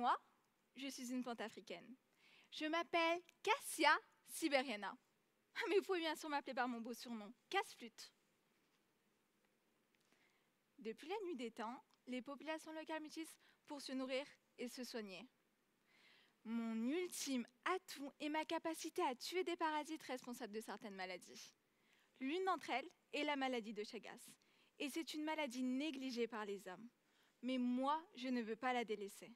Moi, je suis une plante africaine. Je m'appelle Cassia siberiana. Mais vous pouvez bien sûr m'appeler par mon beau surnom, Casse-Flûte. Depuis la nuit des temps, les populations locales m'utilisent pour se nourrir et se soigner. Mon ultime atout est ma capacité à tuer des parasites responsables de certaines maladies. L'une d'entre elles est la maladie de Chagas. Et c'est une maladie négligée par les hommes. Mais moi, je ne veux pas la délaisser.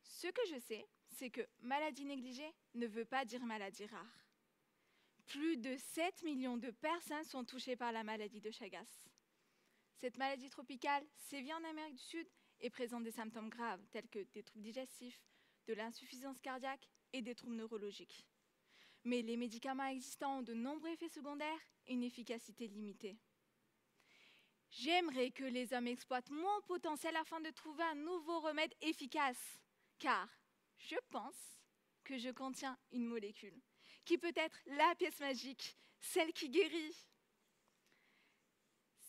Ce que je sais, c'est que maladie négligée ne veut pas dire maladie rare. Plus de 7 millions de personnes sont touchées par la maladie de Chagas. Cette maladie tropicale sévit en Amérique du Sud et présente des symptômes graves tels que des troubles digestifs, de l'insuffisance cardiaque et des troubles neurologiques. Mais les médicaments existants ont de nombreux effets secondaires et une efficacité limitée. J'aimerais que les hommes exploitent mon potentiel afin de trouver un nouveau remède efficace, car je pense que je contiens une molécule qui peut être la pièce magique, celle qui guérit.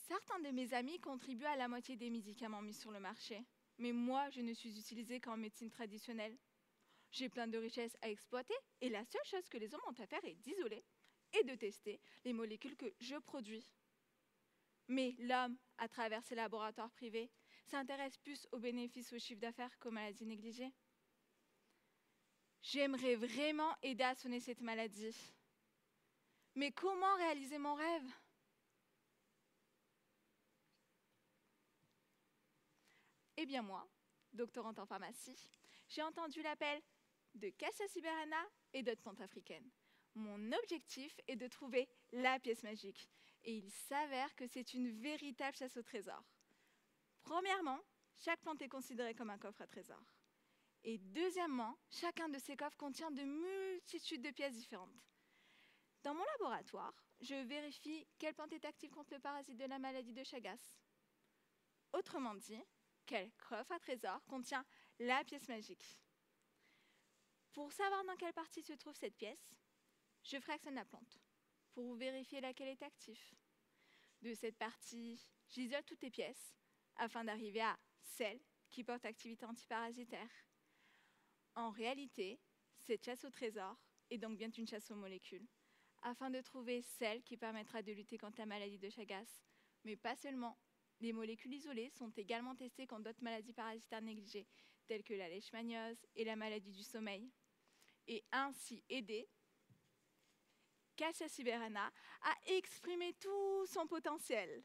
Certains de mes amis contribuent à la moitié des médicaments mis sur le marché, mais moi, je ne suis utilisée qu'en médecine traditionnelle. J'ai plein de richesses à exploiter et la seule chose que les hommes ont à faire est d'isoler et de tester les molécules que je produis. Mais l'homme, à travers ses laboratoires privés, s'intéresse plus aux bénéfices au chiffre d'affaires qu'aux maladies négligées. J'aimerais vraiment aider à soigner cette maladie. Mais comment réaliser mon rêve? Eh bien moi, doctorante en pharmacie, j'ai entendu l'appel de Cassia siberiana et d'autres plantes africaines. Mon objectif est de trouver la pièce magique. Et il s'avère que c'est une véritable chasse au trésor. Premièrement, chaque plante est considérée comme un coffre à trésor. Et deuxièmement, chacun de ces coffres contient de multitudes de pièces différentes. Dans mon laboratoire, je vérifie quelle plante est active contre le parasite de la maladie de Chagas. Autrement dit, quel coffre à trésor contient la pièce magique. Pour savoir dans quelle partie se trouve cette pièce, je fractionne la plante pour vérifier laquelle est active. De cette partie, j'isole toutes les pièces afin d'arriver à celle qui porte activité antiparasitaire. En réalité, cette chasse au trésor est donc bien une chasse aux molécules, afin de trouver celle qui permettra de lutter contre la maladie de Chagas. Mais pas seulement. Les molécules isolées sont également testées contre d'autres maladies parasitaires négligées, telles que la leishmaniose et la maladie du sommeil. Et ainsi aider Cassia siberiana à exprimer tout son potentiel.